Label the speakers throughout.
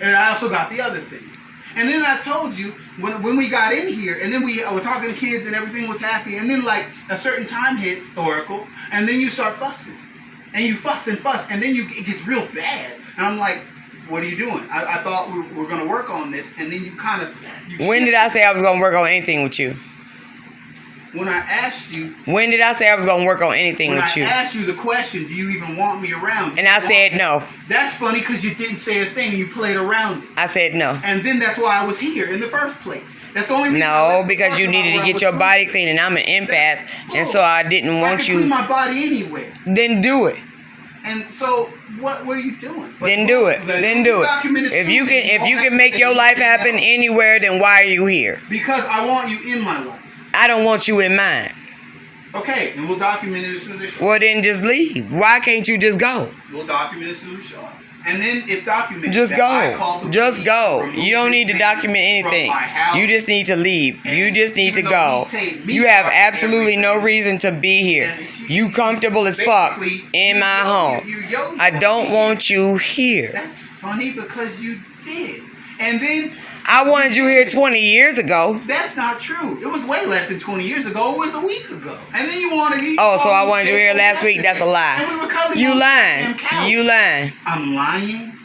Speaker 1: And I also got the other thing. And then I told you, when we got in here, and then we were talking to kids and everything was happy, and then like a certain time hits, Oracle, and then you start fussing. And you fuss, and then it gets real bad. And I'm like, what are you doing? I thought we were going to work on this, and then you kind of...
Speaker 2: When did I say I was going to work on anything with you?
Speaker 1: When I asked you...
Speaker 2: When did I say I was going to work on anything with you?
Speaker 1: When I asked you the question, do you even want me around?
Speaker 2: And I said no.
Speaker 1: That's funny because you didn't say a thing and you played around it.
Speaker 2: I said no.
Speaker 1: And then that's why I was here in the first place. That's the only reason.
Speaker 2: No, because you needed to get your body clean, and I'm an empath, and so I didn't want you...
Speaker 1: I can clean my body anywhere.
Speaker 2: Then do it.
Speaker 1: And so, what are you doing?
Speaker 2: Then do it. Then do it. If you can make your life happen anywhere, then why are you here?
Speaker 1: Because I want you in my life.
Speaker 2: I don't want you in mine.
Speaker 1: Okay, and we'll document it as soon as it's show.
Speaker 2: Well, then just leave. Why can't you just go?
Speaker 1: We'll document it as soon as it's show. And then it's documented.
Speaker 2: Just go. Just go. You don't need to document anything. You just need to leave. You just need to go. You have absolutely no reason to be here. You comfortable as fuck in my home. I don't want you here.
Speaker 1: That's funny because you did. And then...
Speaker 2: I wanted you here 20 years ago.
Speaker 1: That's not true. It was way less than 20 years ago. It was a week ago. And then you wanted to...
Speaker 2: Oh, so I wanted you here last week? That's a lie.
Speaker 1: And we were cuddling
Speaker 2: you
Speaker 1: on
Speaker 2: lying.
Speaker 1: the couch.
Speaker 2: You lying.
Speaker 1: I'm lying?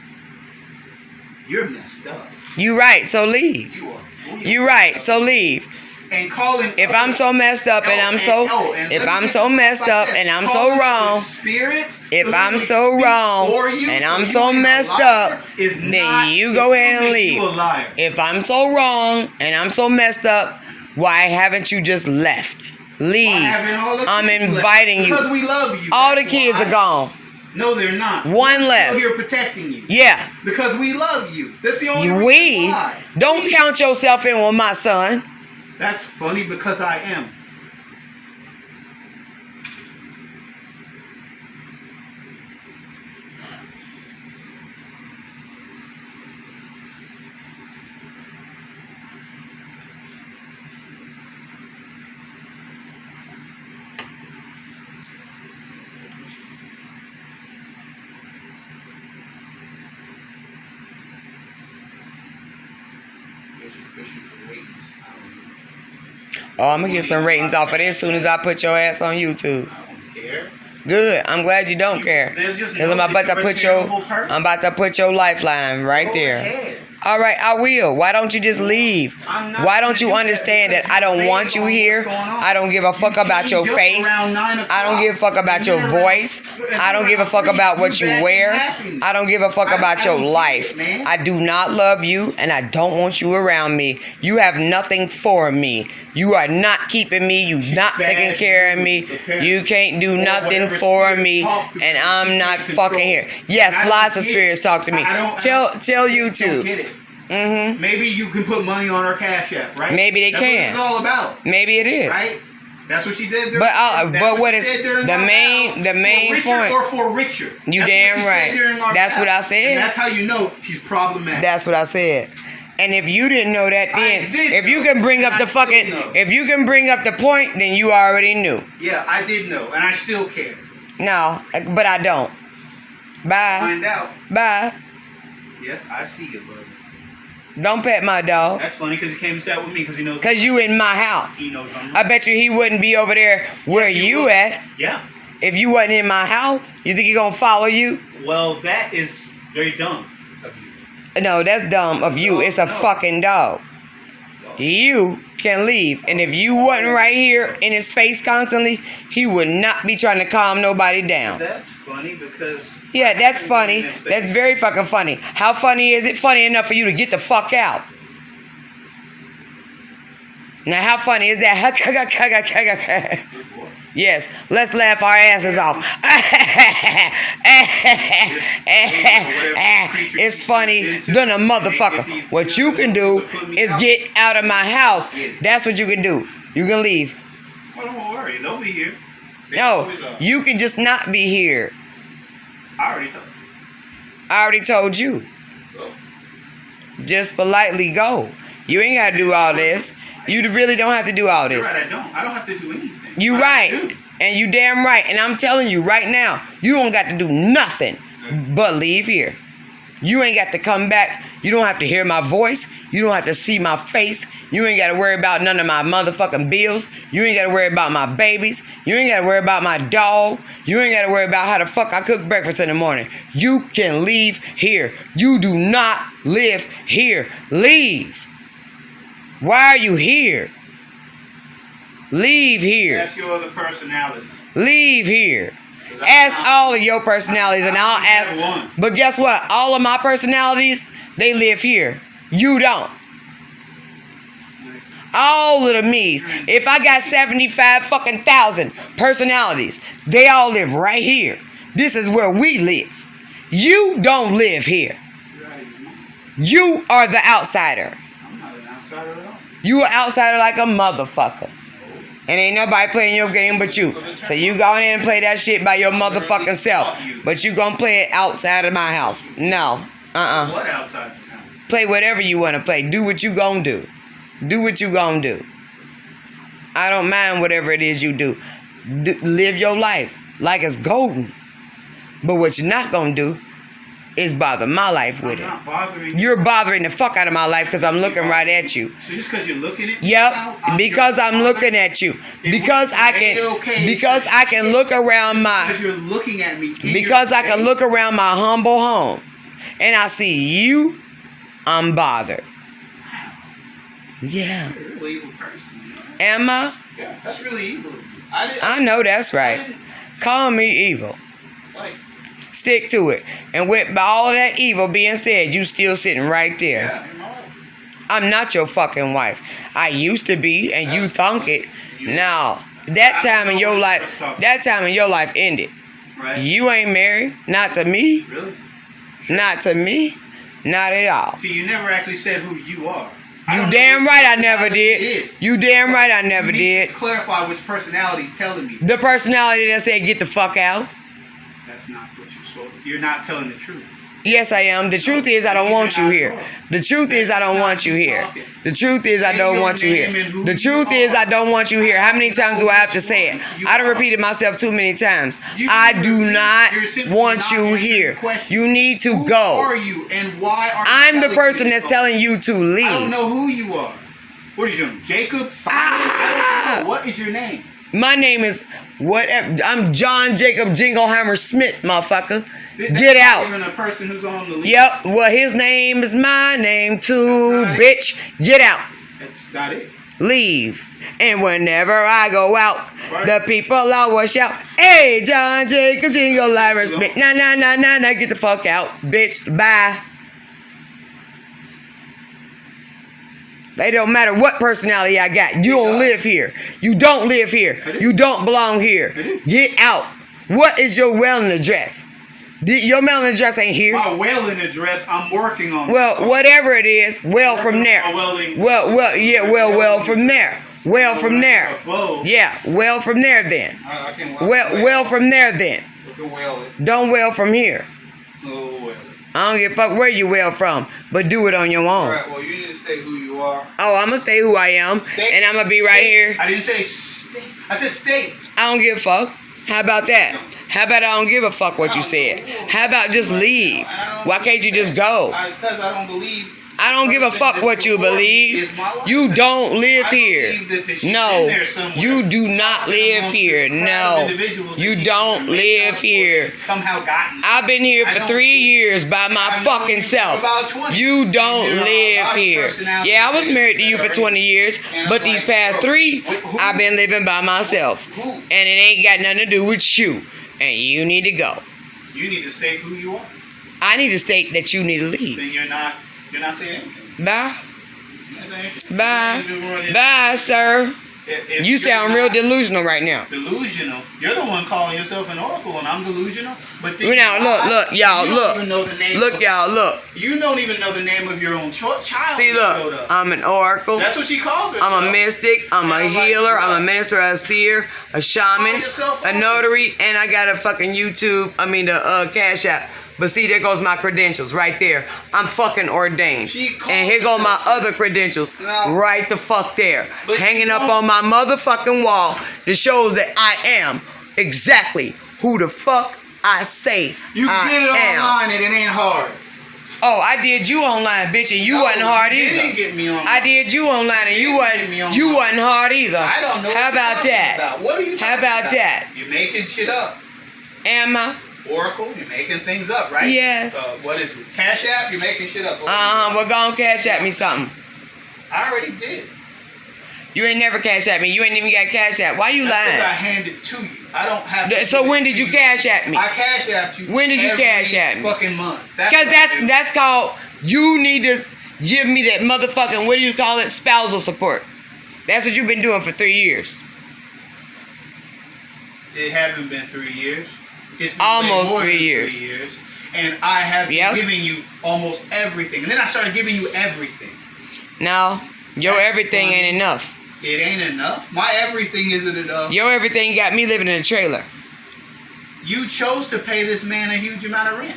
Speaker 1: You're messed up.
Speaker 2: You right, so leave.
Speaker 1: You are.
Speaker 2: You right, so leave.
Speaker 1: And calling...
Speaker 2: If I'm so messed up and I'm so... If I'm so messed up and I'm so wrong... If I'm so wrong and I'm so messed up, then you go ahead and leave. If I'm so wrong and I'm so messed up, why haven't you just left? Leave. I'm inviting you.
Speaker 1: Because we love you.
Speaker 2: All the kids are gone.
Speaker 1: No, they're not.
Speaker 2: One left.
Speaker 1: We're here protecting you.
Speaker 2: Yeah.
Speaker 1: Because we love you. That's the only reason why.
Speaker 2: Don't count yourself in with my son.
Speaker 1: That's funny because I am.
Speaker 2: Oh, I'm going to get some ratings off of this as soon as I put your ass on YouTube.
Speaker 1: I don't care.
Speaker 2: Good. I'm glad you don't care. Because I'm about to put your lifeline right there. All right, I will. Why don't you just leave? Why don't you understand that I don't want you here? I don't give a fuck about your face. I don't give a fuck about your voice. I don't give a fuck about what you wear. I don't give a fuck about your life. I do not love you, and I don't want you around me. You have nothing for me. You are not keeping me. You're not taking care of me. You can't do nothing for me, and I'm not fucking here. Yes, lots of spirits talk to me. Tell YouTube. Mm-hmm.
Speaker 1: Maybe you can put money on her Cash App, right?
Speaker 2: Maybe they can.
Speaker 1: That's what it's all about.
Speaker 2: Maybe it is.
Speaker 1: Right? That's what she did.
Speaker 2: But what is the main point?
Speaker 1: Or for richer.
Speaker 2: You damn right. That's what I said.
Speaker 1: And that's how you know she's problematic.
Speaker 2: That's what I said. And if you didn't know that, then if you can bring up the point, then you already knew.
Speaker 1: Yeah, I did know, and I still care.
Speaker 2: No, but I don't. Bye.
Speaker 1: Find out.
Speaker 2: Bye.
Speaker 1: Yes, I see you, brother.
Speaker 2: Don't pet my dog.
Speaker 1: That's funny because he came and sat with me because he knows.
Speaker 2: Because you in my house.
Speaker 1: He knows I'm
Speaker 2: I bet you he wouldn't be over there where you at.
Speaker 1: Yeah.
Speaker 2: If you wasn't in my house, you think he gonna follow you?
Speaker 1: Well, that is very dumb of you.
Speaker 2: No, that's dumb of you. It's a fucking dog. You can leave. And if you wasn't right here in his face constantly, he would not be trying to calm nobody down.
Speaker 1: That's funny because...
Speaker 2: Yeah, that's funny. That's very fucking funny. How funny is it? Funny enough for you to get the fuck out. Now, how funny is that? Yes, let's laugh our asses off. It's funny than a motherfucker. What you can do is get out of my house. That's what you can do. You can leave.
Speaker 1: Well, don't worry. They'll be here.
Speaker 2: No, you can just not be here.
Speaker 1: I already told you.
Speaker 2: I already told you.
Speaker 1: Go.
Speaker 2: Just politely go. You ain't got to do all this. You really don't have to do all this.
Speaker 1: You're right, I don't. I don't have to do anything.
Speaker 2: You right. And you damn right. And I'm telling you right now, you don't got to do nothing but leave here. You ain't got to come back. You don't have to hear my voice. You don't have to see my face. You ain't got to worry about none of my motherfucking bills. You ain't got to worry about my babies. You ain't got to worry about my dog. You ain't got to worry about how the fuck I cook breakfast in the morning. You can leave here. You do not live here. Leave. Why are you here? Leave here.
Speaker 1: That's your other personality.
Speaker 2: Leave here. Ask all of your personalities and I'll ask. But guess what? All of my personalities, they live here. You don't. All of the me's. If I got 75 fucking thousand personalities, they all live right here. This is where we live. You don't live here. You are the outsider.
Speaker 1: I'm not an outsider at all.
Speaker 2: You an outsider like a motherfucker. And ain't nobody playing your game but you. So you go in and play that shit by your motherfucking self. But you gonna play it outside of my house. No.
Speaker 1: What outside of the house?
Speaker 2: Play whatever you want to play. Do what you gonna do. Do what you gonna do. I don't mind whatever it is you do. Live your life like it's golden. But what you're not gonna do is bother my life with
Speaker 1: I'm
Speaker 2: it.
Speaker 1: not bothering
Speaker 2: You're bothering the fuck out of my life because I'm looking right at you.
Speaker 1: So just because you're looking at me?
Speaker 2: Yep, because I'm looking at you. Because I can look around my
Speaker 1: Because you're looking at me.
Speaker 2: because I can look around my humble home and I see you, I'm bothered. Yeah.
Speaker 1: You're a really evil person. You know?
Speaker 2: Am I?
Speaker 1: Yeah, that's really evil of you.
Speaker 2: I know that's right. Call me evil.
Speaker 1: It's like,
Speaker 2: Stick to it. And with all of that evil being said, you still sitting right there.
Speaker 1: yeah, you're my wife.
Speaker 2: I'm not your fucking wife. I used to be, and you thunk it. Now, that time in your life ended.
Speaker 1: Right?
Speaker 2: You ain't married. Not to me.
Speaker 1: Really?
Speaker 2: Not to me. Not at all.
Speaker 1: See, you never actually said who you are.
Speaker 2: You damn right I never did. You damn right I never
Speaker 1: You need
Speaker 2: did.
Speaker 1: to clarify which personality's telling me.
Speaker 2: The personality that said get the fuck out.
Speaker 1: That's not what you're supposed to. You're not telling the truth.
Speaker 2: Yes, I am. The truth is I don't want you here. The truth is I don't want you here. The truth is I don't want you here. The truth is I don't want you here. How many times do I have to say it? I done repeated myself too many times. I do not want you here. You need to
Speaker 1: Who
Speaker 2: go.
Speaker 1: are you and why are you
Speaker 2: I'm the
Speaker 1: telling
Speaker 2: person
Speaker 1: me
Speaker 2: that's
Speaker 1: to go?
Speaker 2: telling you to
Speaker 1: I don't
Speaker 2: leave.
Speaker 1: know who you are. What are you doing? Jacob? Simon? I don't know. What is your name?
Speaker 2: My name is whatever. I'm John Jacob Jingleheimer Smith, motherfucker.
Speaker 1: That's
Speaker 2: Get
Speaker 1: not
Speaker 2: out.
Speaker 1: even a person who's on the list.
Speaker 2: Yep. Well, his name is my name too, bitch. Get out.
Speaker 1: That's not it.
Speaker 2: Leave. And whenever I go out, the people always shout, "Hey, John Jacob Jingleheimer Smith." Nah, nah, nah, nah, nah. Get the fuck out, bitch. Bye. They don't matter what personality I got. You don't live here. You don't live here. You don't belong here. Get out. What is your mailing address? Your mailing address ain't here.
Speaker 1: My whaling address, I'm working on.
Speaker 2: Well, whatever it is, well from there. Well from there. Well from there. Yeah, well from there then.
Speaker 1: I can't
Speaker 2: Well from there then. Don't well from here.
Speaker 1: Oh,
Speaker 2: I don't give a fuck where you well from, but do it on your own.
Speaker 1: Alright, well, you need to stay who you are.
Speaker 2: Oh, I'm gonna stay who I am, and I'm gonna be right here.
Speaker 1: I didn't say state. I said state.
Speaker 2: I don't give a fuck. How about that? How about I don't give a fuck what you said? How about just leave? Why can't you just go?
Speaker 1: Because I don't believe.
Speaker 2: I don't give a fuck what you believe. You don't live here. No, you do not live here. No, you don't live here. I've been here for 3 years by my fucking self. You don't live here. Yeah, I was married to you for 20 years, but these past 3, I've been living by myself. And it ain't got nothing to do with you. And you need to go.
Speaker 1: You need to state who you are.
Speaker 2: I need to state that you need to leave.
Speaker 1: Then you're not saying anything.
Speaker 2: Bye.
Speaker 1: You're not saying anything.
Speaker 2: Bye. Bye, sir.
Speaker 1: If
Speaker 2: You sound real delusional right now.
Speaker 1: Delusional. You're the one calling yourself an oracle, and I'm delusional. But
Speaker 2: Now, look, y'all,
Speaker 1: you don't even know the name
Speaker 2: look, y'all, look.
Speaker 1: You don't even know the name of your own child.
Speaker 2: See, look, I'm an oracle.
Speaker 1: That's what she calls herself.
Speaker 2: I'm a mystic. I'm a healer. I'm a minister, a seer, a shaman, a notary, and I got a fucking YouTube. I mean, the Cash App. But see, there goes my credentials right there. I'm fucking ordained. And here go my other credentials right the fuck there. Hanging up on my motherfucking wall that shows that I am exactly who the fuck I say
Speaker 1: You can
Speaker 2: I
Speaker 1: get it
Speaker 2: am.
Speaker 1: online and it ain't hard.
Speaker 2: Oh, I did you online, bitch, and you wasn't hard either.
Speaker 1: You didn't get me online.
Speaker 2: I did you online, and you wasn't hard either.
Speaker 1: I don't know.
Speaker 2: How about that?
Speaker 1: What are you talking about?
Speaker 2: How about that?
Speaker 1: You're making shit up.
Speaker 2: Am I?
Speaker 1: Oracle, you're making things up, right?
Speaker 2: Yes.
Speaker 1: What is it? Cash App, you're making shit up.
Speaker 2: Well, go on Cash App me something.
Speaker 1: I already did.
Speaker 2: You ain't never Cash App me. You ain't even got Cash App. Why you lying?
Speaker 1: Because I handed it to you. I don't have to.
Speaker 2: So when did you Cash App me?
Speaker 1: I Cash Apped you.
Speaker 2: When did you Cash App me?
Speaker 1: Fucking month.
Speaker 2: Because that's called, you need to give me that motherfucking, what do you call it? Spousal support. That's what you've been doing for 3 years.
Speaker 1: It haven't been 3 years. It's been
Speaker 2: almost
Speaker 1: more
Speaker 2: 3
Speaker 1: than
Speaker 2: years.
Speaker 1: 3 years. And I have been giving you almost everything. And then I started giving you everything.
Speaker 2: No, your
Speaker 1: That's
Speaker 2: everything
Speaker 1: funny.
Speaker 2: ain't enough.
Speaker 1: It ain't enough. My everything isn't enough.
Speaker 2: Your everything got me living in a trailer.
Speaker 1: You chose to pay this man a huge amount of rent.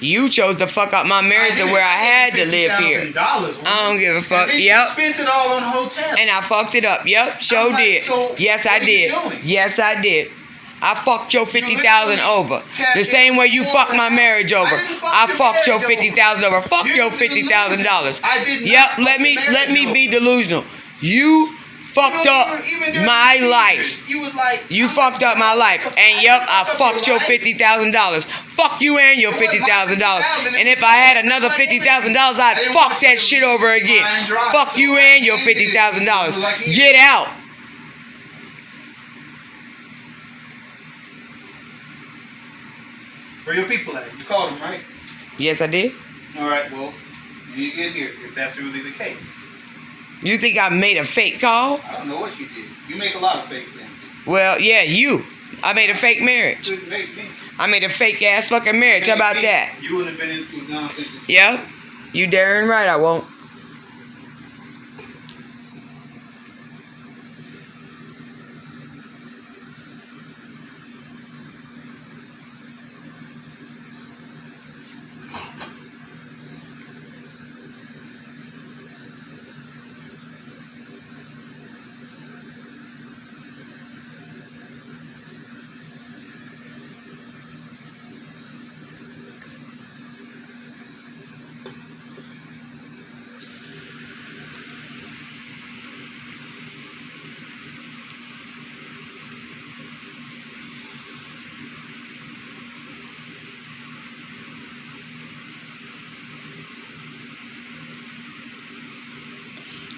Speaker 2: You chose to fuck up my marriage to where I had to live here. I don't give a fuck.
Speaker 1: And then
Speaker 2: yep.
Speaker 1: you spent it all on hotel.
Speaker 2: And I fucked it up. Yep. Sure did.
Speaker 1: So
Speaker 2: yes, I did. Yes, I did. I fucked your 50,000 over. The same way you fucked my marriage over. I fucked your 50,000 over. Fuck your $50,000. Yep. Let me be delusional. You fucked up my life. You fucked up my life. And yep, I fucked your $50,000. Fuck you and your $50,000. And if I had another $50,000, I'd fuck that shit over again. Fuck you and your $50,000. Get out.
Speaker 1: Where your people at? You called them, right?
Speaker 2: Yes, I did.
Speaker 1: All right, well, you get here if that's really the case.
Speaker 2: You think I made a fake call?
Speaker 1: I don't know what you did. You make a lot of fake things.
Speaker 2: Well, yeah, you. I made a fake marriage.
Speaker 1: You couldn't make me.
Speaker 2: I made a fake ass fucking marriage. How about that?
Speaker 1: You wouldn't have been into nonsense.
Speaker 2: Yeah. You darn right I won't.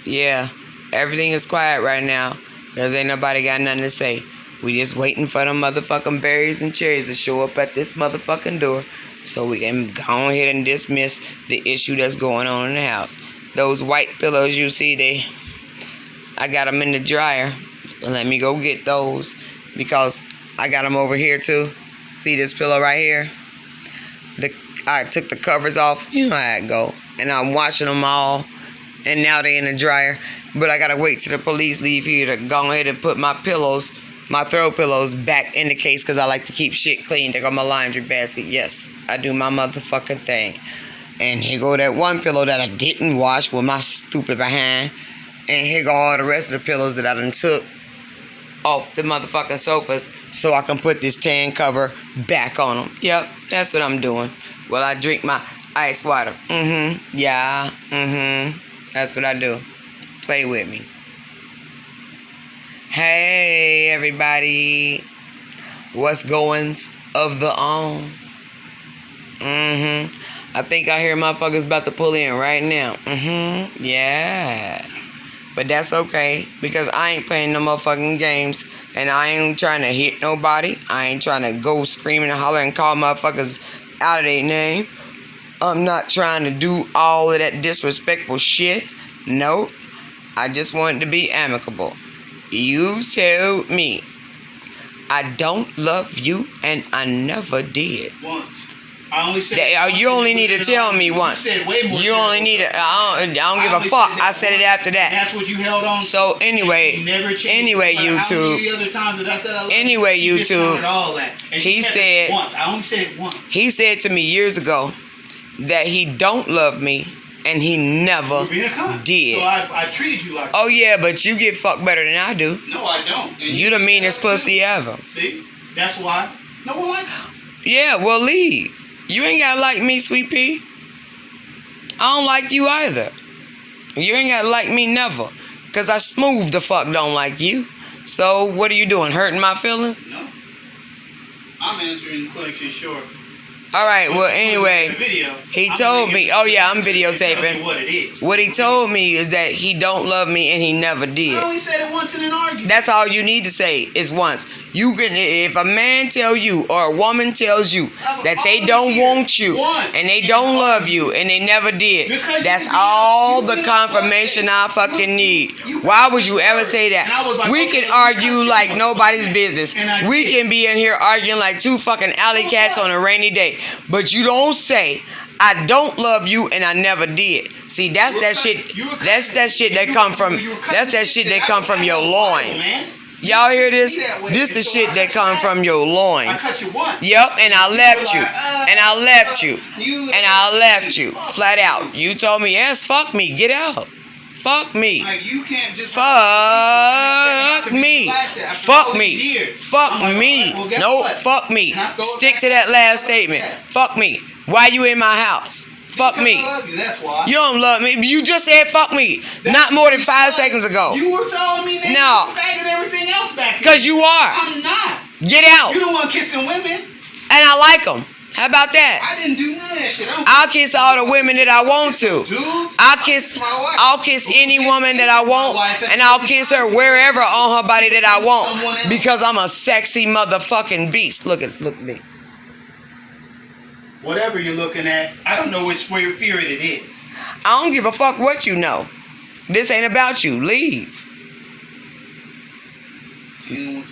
Speaker 2: Yeah, everything is quiet right now because ain't nobody got nothing to say. We just waiting for them motherfucking berries and cherries to show up at this motherfucking door so we can go ahead and dismiss the issue that's going on in the house. Those white pillows you see, I got them in the dryer. Let me go get those because I got them over here too. See this pillow right here? I took the covers off. You know how it go. And I'm washing them all. And now they in the dryer. But I gotta wait till the police leave here to go ahead and put my pillows, my throw pillows, back in the case because I like to keep shit clean. They got my laundry basket. Yes, I do my motherfucking thing. And here go that one pillow that I didn't wash with my stupid behind. And here go all the rest of the pillows that I done took off the motherfucking sofas so I can put this tan cover back on them. Yep, that's what I'm doing. Well, I drink my ice water. Yeah. That's what I do. Play with me. Hey, everybody. What's goings of the on? I think I hear motherfuckers about to pull in right now. Yeah. But that's okay because I ain't playing no motherfucking games and I ain't trying to hit nobody. I ain't trying to go screaming and holler and call motherfuckers out of their name. I'm not trying to do all of that disrespectful shit. Nope. I just wanted to be amicable. You told me I don't love you and I never did.
Speaker 1: Once. I only said
Speaker 2: you only need to tell me once.
Speaker 1: You said way more.
Speaker 2: You only need to. I don't give a fuck. I said it after that.
Speaker 1: That's what you held on to.
Speaker 2: So anyway, YouTube. Anyway, YouTube. He said
Speaker 1: once. I only said it once.
Speaker 2: He said to me years ago that he don't love me and he never did.
Speaker 1: So I've treated you like.
Speaker 2: Oh yeah, but you get fucked better than I do.
Speaker 1: No, I don't. And
Speaker 2: you the meanest pussy ever.
Speaker 1: See, that's why no one likes you.
Speaker 2: Yeah, well leave. You ain't gotta like me, sweet pea. I don't like you either. You ain't gotta like me never. Cause I smooth the fuck don't like you. So what are you doing? Hurting my feelings?
Speaker 1: No. I'm answering the question short.
Speaker 2: All right, well, anyway, he told me, oh yeah, I'm videotaping. What he told me is that he don't love me and he never did.
Speaker 1: I only said it once in an argument.
Speaker 2: That's all you need to say is once. You can, if a man tell you or a woman tells you that they don't want you and they don't love you and they never did, that's all the confirmation I fucking need. Why would you ever say that? We can argue like nobody's business. We can be in here arguing like two fucking alley cats on a rainy day. But you don't say, I don't love you and I never did. See, that's that shit. That's that shit that come from. That's that shit that come from your loins. Y'all hear this? This the shit that come from your loins. Yep, and I left you. And I left you. And I left you. Flat out. You told me, yes, fuck me. Get out. Fuck me. Fuck me. Fuck me. Fuck me. No, fuck me. Stick to that last statement. Fuck me. Why you in my house? Fuck me. You don't love me. You just said fuck me. Not more than 5 seconds ago.
Speaker 1: You were telling me that
Speaker 2: no.
Speaker 1: You faggot everything else back here.
Speaker 2: Because you are.
Speaker 1: I'm not.
Speaker 2: Get out.
Speaker 1: You the one kissing women.
Speaker 2: And I like them. How about that?
Speaker 1: I didn't do none of that shit.
Speaker 2: I'll kiss all the women that I want to. I'll kiss any woman that I want, and I'll kiss her wherever on her body that I want because I'm a sexy motherfucking beast. Look at me.
Speaker 1: Whatever you're looking at, I don't know which period it is.
Speaker 2: I don't give a fuck what you know. This ain't about you. Leave. And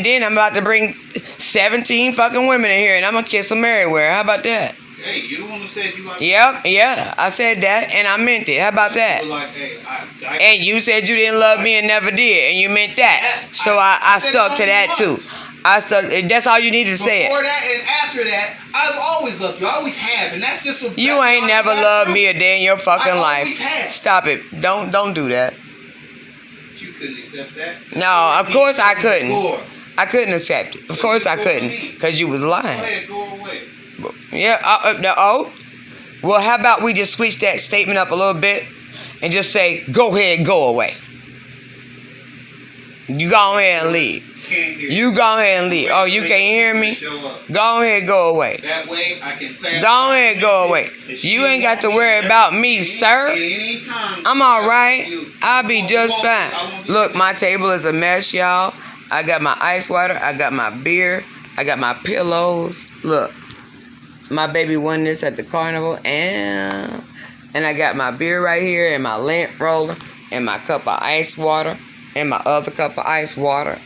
Speaker 2: then I'm about to bring 17 fucking women in here and I'm gonna kiss them everywhere. How about that?
Speaker 1: Hey, you the one who said you like
Speaker 2: Yep, yeah. I said that and I meant it. How about that?
Speaker 1: Like, hey,
Speaker 2: and you said you didn't love me and never did, and you meant that. So I stuck to that too. I stuck. That's all you needed to say it.
Speaker 1: Before that and after that, I've always loved you. I always have, and that's just what
Speaker 2: you ain't never loved me a day in your fucking life. Stop it. Don't do that.
Speaker 1: You couldn't accept that?
Speaker 2: No, of course I couldn't. I couldn't accept it. Of course I couldn't, because you was lying.
Speaker 1: Go ahead, go away.
Speaker 2: Yeah. Well, how about we just switch that statement up a little bit and just say, go ahead, go away. You go ahead and leave. You go ahead and leave. Oh, you can't hear me? Go ahead, go away.
Speaker 1: That way I can clarify.
Speaker 2: Go ahead, go away. You ain't got to worry about me, sir. I'm all right. I'll be just fine. Look, my table is a mess, y'all. I got my ice water. I got my beer. I got my pillows. Look, my baby won this at the carnival, and I got my beer right here, and my lamp roller, and my cup of ice water, and my other cup of ice water.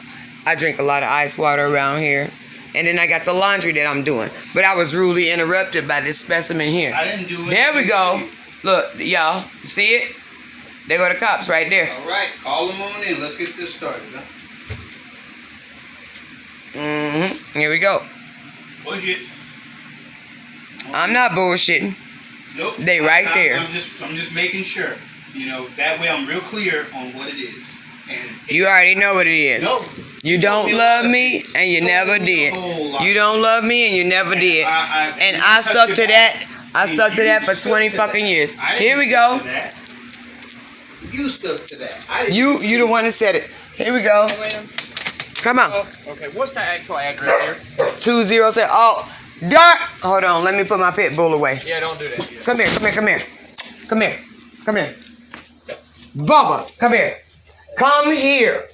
Speaker 2: I drink a lot of ice water around here. And then I got the laundry that I'm doing. But I was rudely interrupted by this specimen here.
Speaker 1: I didn't do it.
Speaker 2: There we go. Look, y'all. See it? There go the cops right there.
Speaker 1: All right. Call them on in. Let's get this started. Huh?
Speaker 2: Here we go.
Speaker 1: Bullshit.
Speaker 2: I'm not bullshitting.
Speaker 1: Nope.
Speaker 2: They right there.
Speaker 1: I'm just making sure. You know, that way I'm real clear on what it is.
Speaker 2: You already know what it is.
Speaker 1: No.
Speaker 2: You don't love me and you never did. You don't love me and you never did. And I stuck to that. I stuck to that for 20 fucking years. Here we go.
Speaker 1: You stuck to that.
Speaker 2: You the one that said it. Here we go. Come on.
Speaker 3: Okay, what's the actual address here?
Speaker 2: 207. Oh, dark. Hold on. Let me put my pit bull away.
Speaker 3: Yeah, don't do that. Yeah.
Speaker 2: Come here. Bubba, come here. Come here.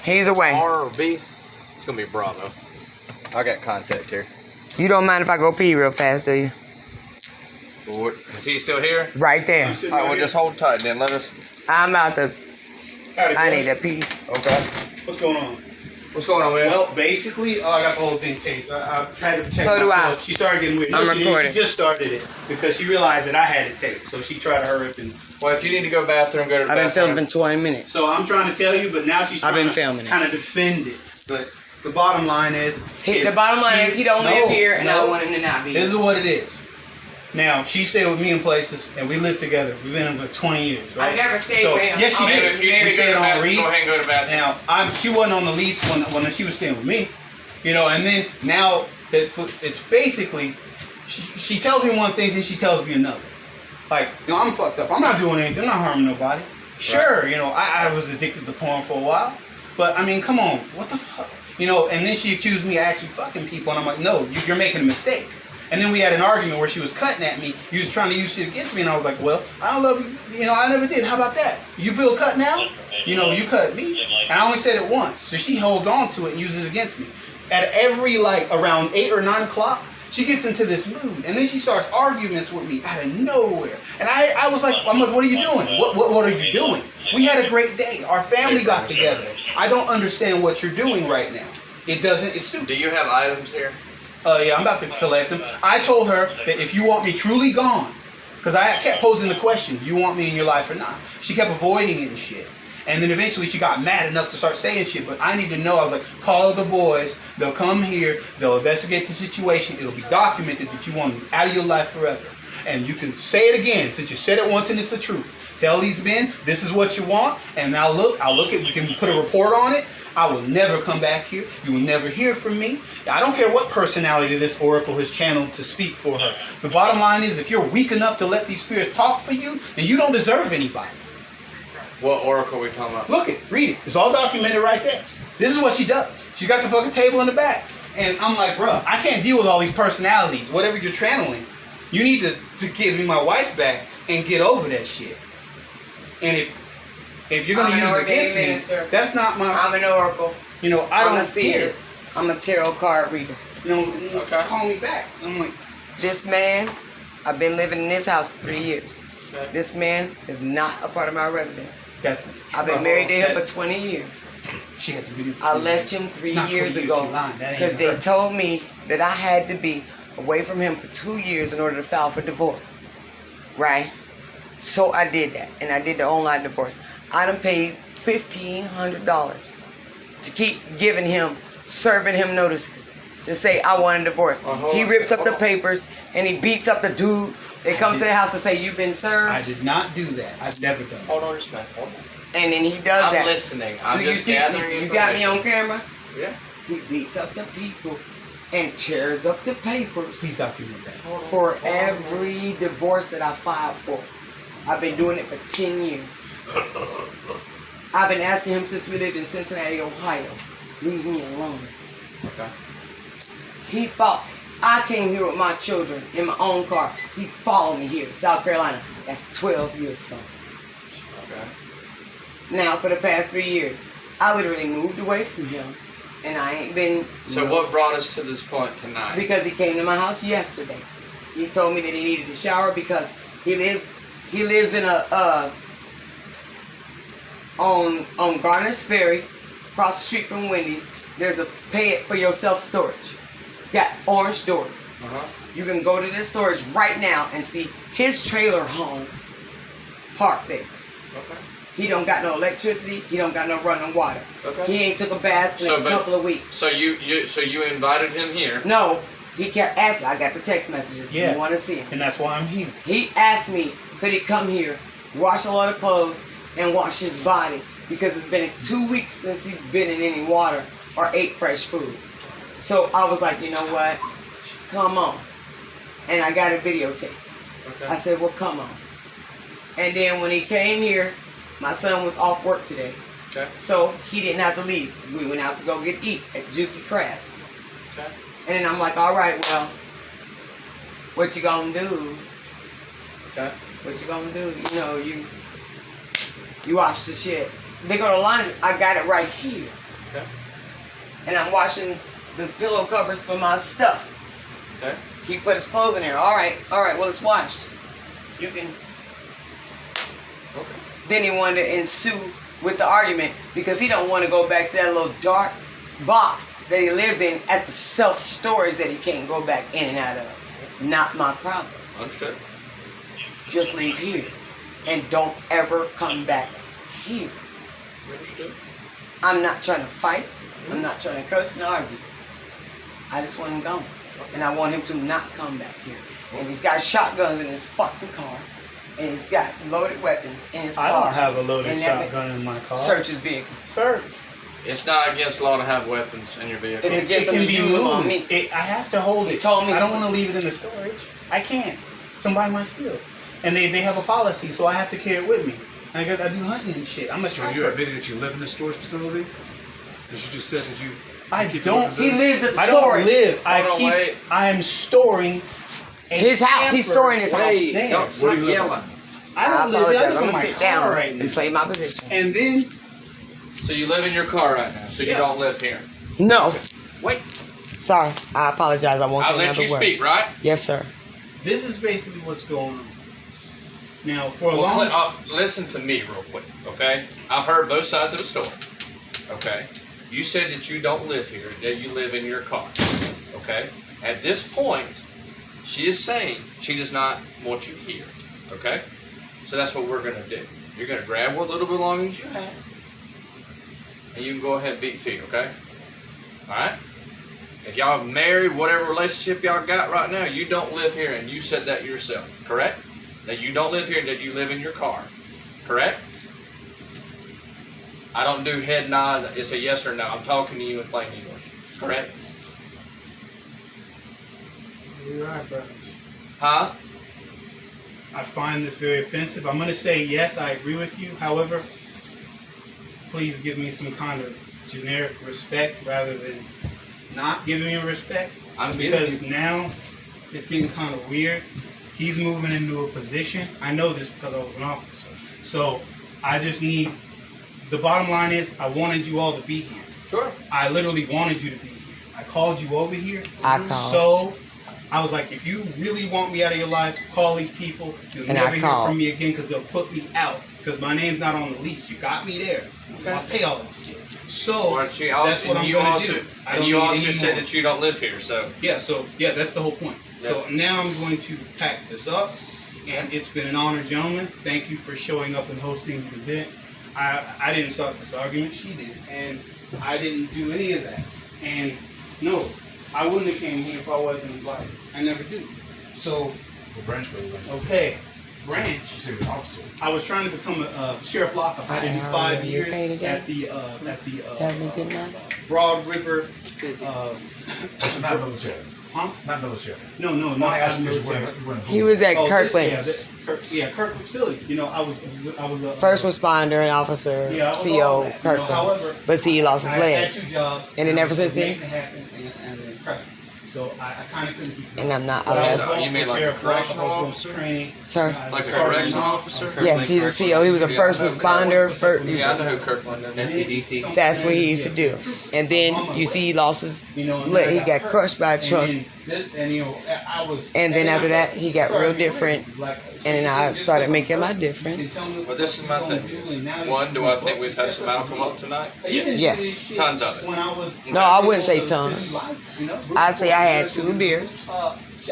Speaker 2: He's away.
Speaker 3: R or B? It's gonna be Bravo. I got contact here.
Speaker 2: You don't mind if I go pee real fast, do you?
Speaker 3: Is he still here?
Speaker 2: Right there.
Speaker 3: Alright, well just hold tight then. Let us.
Speaker 2: I'm about to. I need a pee.
Speaker 3: Okay.
Speaker 1: What's going on?
Speaker 3: What's going on, man?
Speaker 1: Well, basically, I got the whole thing taped. I had to check
Speaker 2: So do
Speaker 1: myself.
Speaker 2: I.
Speaker 1: She started getting weird.
Speaker 2: I'm recording.
Speaker 1: She just started it because she realized that I had it taped. So she tried to hurry up and...
Speaker 3: Well, if you need to go to the bathroom, go to the
Speaker 2: I've been
Speaker 3: bathroom.
Speaker 2: filming 20 minutes.
Speaker 1: So I'm trying to tell you, but now she's trying to kind of defend it. But the bottom line is...
Speaker 2: The bottom line is he don't live here, and I don't want him to not be here.
Speaker 1: This is what it is. Now, she stayed with me in places, and we lived together. We've been in for 20 years, right?
Speaker 2: I never stayed with him.
Speaker 1: Yes, she did.
Speaker 3: If you need
Speaker 1: We
Speaker 3: to go
Speaker 1: stayed
Speaker 3: to the
Speaker 1: on the
Speaker 3: bathroom,
Speaker 1: lease.
Speaker 3: go ahead and go to the bathroom.
Speaker 1: Now, she wasn't on the lease when she was staying with me. You know, and then now it's basically, she tells me one thing, then she tells me another. Like, you know, I'm fucked up. I'm not doing anything. I'm not harming nobody. Sure, right. You know, I was addicted to porn for a while. But, I mean, come on. What the fuck? You know, and then she accused me of actually fucking people. And I'm like, no, you're making a mistake. And then we had an argument where she was cutting at me. You was trying to use shit against me. And I was like, well, I don't love you. You know, I never did. How about that? You feel cut now? You know, you cut me. And I only said it once. So she holds on to it and uses it against me. At every, like, around 8 or 9 o'clock, she gets into this mood. And then she starts arguments with me out of nowhere. And I was like, I'm like, what are you doing? What are you doing? We had a great day. Our family got together. I don't understand what you're doing right now. It doesn't, it's stupid.
Speaker 3: Do you have items here?
Speaker 1: Yeah, I'm about to collect them. I told her that if you want me truly gone, because I kept posing the question, you want me in your life or not? She kept avoiding it and shit. And then eventually she got mad enough to start saying shit. But I need to know. I was like, call the boys. They'll come here. They'll investigate the situation. It'll be documented that you want me out of your life forever. And you can say it again since you said it once and it's the truth. Tell these men this is what you want. And now look, I'll look at, you can put a report on it. I will never come back here. You will never hear from me. I don't care what personality this oracle has channeled to speak for her. The bottom line is if you're weak enough to let these spirits talk for you, then you don't deserve anybody.
Speaker 3: What oracle are we talking about?
Speaker 1: Look it, read it. It's all documented right there. This is what she does. She's got the fucking table in the back. And I'm like, bruh, I can't deal with all these personalities. Whatever you're channeling, you need to give me my wife back and get over that shit. And if you're gonna use it against me, that's not my.
Speaker 2: I'm an oracle.
Speaker 1: You know, I don't
Speaker 2: see it. I'm a tarot card reader.
Speaker 1: You know, call me back. I'm like,
Speaker 2: this man, I've been living in this house for 3 years.
Speaker 3: Okay.
Speaker 2: This man is not a part of my residence.
Speaker 1: that's.
Speaker 2: I've been married to him for 20 years.
Speaker 1: She has a video.
Speaker 2: I left him 3 years ago because they told me that I had to be away from him for 2 years in order to file for divorce. Right? So I did that, and I did the online divorce. I done paid $1,500 to keep giving him, serving him notices to say I want a divorce. He rips up the papers and he beats up the dude. They come to the house to say you've been served.
Speaker 1: I did not do that. I've never done that.
Speaker 3: Hold on just a minute. Hold on.
Speaker 2: And then he does that.
Speaker 3: I'm listening. I'm
Speaker 2: Do you
Speaker 3: just
Speaker 2: see,
Speaker 3: gathering
Speaker 2: you got me on camera?
Speaker 3: Yeah.
Speaker 2: He beats up the people and tears up the papers
Speaker 1: Please document that.
Speaker 2: for every divorce that I filed for. I've been doing it for 10 years. I've been asking him since we lived in Cincinnati, Ohio. Leave me alone.
Speaker 3: Okay.
Speaker 2: He fought. I came here with my children in my own car. He followed me here to South Carolina. That's 12 years ago.
Speaker 3: Okay.
Speaker 2: Now, for the past 3 years, I literally moved away from him. And I ain't been...
Speaker 3: So what brought us to this point tonight?
Speaker 2: Because he came to my house yesterday. He told me that he needed to shower because he lives in a on Garner's Ferry, across the street from Wendy's. There's a pay it for yourself storage. It's got orange doors. You can go to this storage right now and see his trailer home parked there.
Speaker 3: Okay.
Speaker 2: He don't got no electricity. He don't got no running water.
Speaker 3: Okay.
Speaker 2: He ain't took a bath in a couple of weeks.
Speaker 3: So you invited him here.
Speaker 2: No, he kept asking. I got the text messages.
Speaker 1: Yeah.
Speaker 2: You want to see him?
Speaker 1: And that's why I'm here.
Speaker 2: He asked me, could he come here, wash a lot of clothes, and wash his body because it's been 2 weeks since he's been in any water or ate fresh food. So I was like, you know what? Come on. And I got it videotaped.
Speaker 3: Okay.
Speaker 2: I said, well, come on. And then when he came here, my son was off work today.
Speaker 3: Okay.
Speaker 2: So he didn't have to leave. We went out to go eat at Juicy Crab.
Speaker 3: Okay.
Speaker 2: And then I'm like, all right, well, what you gonna do?
Speaker 3: Okay.
Speaker 2: What you gonna do? You know, you wash the shit. They go to laundry. I got it right here.
Speaker 3: Okay.
Speaker 2: And I'm washing the pillow covers for my stuff.
Speaker 3: Okay.
Speaker 2: He put his clothes in there. All right, well, it's washed. You can.
Speaker 3: Okay.
Speaker 2: Then he wanted to ensue with the argument because he don't want to go back to that little dark box that he lives in at the self-storage that he can't go back in and out of. Not my problem.
Speaker 3: Understood.
Speaker 2: Just leave here. And don't ever come back here.
Speaker 3: Understood.
Speaker 2: I'm not trying to fight. I'm not trying to curse and argue. I just want him gone. And I want him to not come back here. And he's got shotguns in his fucking car. And he's got loaded weapons in his car.
Speaker 1: I don't have a loaded
Speaker 2: And
Speaker 1: shotgun in my car.
Speaker 2: Search his vehicle.
Speaker 1: Sir.
Speaker 3: It's not against law to have weapons in your vehicle.
Speaker 2: It's against
Speaker 1: It can
Speaker 2: him to
Speaker 1: be
Speaker 2: use them on
Speaker 1: moved.
Speaker 2: me.
Speaker 1: I have to hold
Speaker 2: He
Speaker 1: it.
Speaker 2: told me.
Speaker 1: I don't want to leave it in the storage. I can't. Somebody might steal. And they have a policy, so I have to carry it with me. I do hunting and shit. I'm a
Speaker 4: So
Speaker 1: sniper.
Speaker 4: you admitted that you live in a storage facility? Because you just said that you...
Speaker 1: I don't.
Speaker 2: He lives at the
Speaker 1: I don't
Speaker 2: storage.
Speaker 1: live.
Speaker 3: Hold on, wait.
Speaker 1: I am storing
Speaker 2: His house. He's storing his house.
Speaker 3: Hey, don't stop yelling.
Speaker 1: I
Speaker 2: I
Speaker 1: don't live.
Speaker 2: apologize.
Speaker 1: I
Speaker 2: I'm
Speaker 1: live in
Speaker 2: gonna
Speaker 1: my
Speaker 2: sit
Speaker 1: car
Speaker 2: down
Speaker 1: right
Speaker 2: and
Speaker 1: now.
Speaker 2: play my position.
Speaker 1: And then
Speaker 3: So you live in your car right now, so you
Speaker 1: Yeah.
Speaker 3: don't live here.
Speaker 2: No.
Speaker 3: Wait.
Speaker 2: Sorry. I apologize. I won't say
Speaker 3: I'll let
Speaker 2: another
Speaker 3: you
Speaker 2: word.
Speaker 3: speak, right?
Speaker 2: Yes, sir.
Speaker 1: this is basically what's going on. Now, for a
Speaker 3: Well,
Speaker 1: long
Speaker 3: listen to me real quick, okay? I've heard both sides of the story, okay? You said that you don't live here, that you live in your car, okay? At this point, she is saying she does not want you here, okay? So that's what we're going to do. You're going to grab what little belongings you have, and you can go ahead and beat feet, okay? All right? If y'all married, whatever relationship y'all got right now, you don't live here, and you said that yourself, correct? That you don't live here, and that you live in your car, correct? I don't do head nods. It's a yes or no. I'm talking to you in plain English, correct?
Speaker 1: You're right, bro.
Speaker 3: Huh?
Speaker 1: I find this very offensive. I'm going to say yes, I agree with you. However, please give me some kind of generic respect rather than not giving me respect.
Speaker 3: I'm
Speaker 1: Because
Speaker 3: giving you.
Speaker 1: now it's getting kind of weird. He's moving into a position. I know this because I was an officer. So I just need, the bottom line is I wanted you all to be here.
Speaker 3: Sure.
Speaker 1: I literally wanted you to be here. I called you over here.
Speaker 2: I called.
Speaker 1: So I was like, if you really want me out of your life, call these people. You'll
Speaker 2: And I
Speaker 1: never hear
Speaker 2: called.
Speaker 1: from me again because they'll put me out. Because my name's not on the lease. You got me there. I'll pay all that shit. So
Speaker 3: Well, she
Speaker 1: that's what
Speaker 3: and
Speaker 1: I'm
Speaker 3: you
Speaker 1: going
Speaker 3: also,
Speaker 1: to do. I
Speaker 3: and
Speaker 1: don't
Speaker 3: you
Speaker 1: need
Speaker 3: also
Speaker 1: any
Speaker 3: said
Speaker 1: more.
Speaker 3: that you don't live here, so
Speaker 1: Yeah, that's the whole point. So now I'm going to pack this up. And it's been an honor, gentlemen. Thank you for showing up and hosting the event. I didn't start this argument. She did. And I didn't do any of that. And no, I wouldn't have came here if I wasn't invited. I never do. So,
Speaker 4: What branch were you in?
Speaker 1: okay, branch.
Speaker 4: You said you were an officer.
Speaker 1: I was trying to become a sheriff lockup. I did 5
Speaker 2: You
Speaker 1: years
Speaker 2: okay today?
Speaker 1: at the
Speaker 2: Having a good night?
Speaker 1: Broad River.
Speaker 4: So not military.
Speaker 1: Huh?
Speaker 4: Not military.
Speaker 1: No,
Speaker 4: I
Speaker 1: not
Speaker 4: asked you because
Speaker 1: military.
Speaker 4: you were in
Speaker 2: He was at
Speaker 1: Oh,
Speaker 2: Kirkland.
Speaker 1: Kirkland facility. You know, I was a
Speaker 2: First responder and officer,
Speaker 1: Yeah, I was all
Speaker 2: CO,
Speaker 1: that. You know,
Speaker 2: Kirkland.
Speaker 1: however,
Speaker 2: But see, he lost his
Speaker 1: I
Speaker 2: leg.
Speaker 1: had 2 jobs.
Speaker 2: And then ever since then?
Speaker 1: Anything happened and then pressed me. So I kind of couldn't keep it.
Speaker 2: And I'm not
Speaker 1: But I was
Speaker 2: allowed.
Speaker 1: going
Speaker 3: You mean
Speaker 1: for
Speaker 3: like a
Speaker 1: sheriff lockup,
Speaker 3: correctional
Speaker 1: I was going
Speaker 3: officer?
Speaker 1: for training.
Speaker 2: Sir?
Speaker 3: like a
Speaker 1: Sergeant
Speaker 3: correctional officer.
Speaker 2: Yes, he's a CO. He was a first responder.
Speaker 3: Yeah, I know who Kirkland is.
Speaker 5: SCDC.
Speaker 2: That's what he used to do. And then you see he lost his
Speaker 1: You know, and
Speaker 2: leg.
Speaker 1: then
Speaker 2: He
Speaker 1: I
Speaker 2: got
Speaker 1: hurt.
Speaker 2: crushed by a truck.
Speaker 1: And you know, I was.
Speaker 2: And then after that, he got real different. And then I
Speaker 1: Just
Speaker 2: started
Speaker 1: because
Speaker 2: making
Speaker 1: I'm
Speaker 2: my
Speaker 1: hurt,
Speaker 2: difference.
Speaker 1: you can tell me
Speaker 3: Well,
Speaker 1: what
Speaker 3: this is
Speaker 1: you're
Speaker 3: my
Speaker 1: gonna
Speaker 3: thing.
Speaker 1: do, and now you
Speaker 3: One,
Speaker 1: can
Speaker 3: do I
Speaker 1: fuck
Speaker 3: think we've had
Speaker 1: with
Speaker 3: some
Speaker 1: yourself.
Speaker 3: alcohol tonight?
Speaker 1: Even
Speaker 2: Yes.
Speaker 1: this shit,
Speaker 3: Tons of it.
Speaker 1: When I was,
Speaker 2: No, I wouldn't say tons.
Speaker 1: you know,
Speaker 2: I'd say I had 2 beers.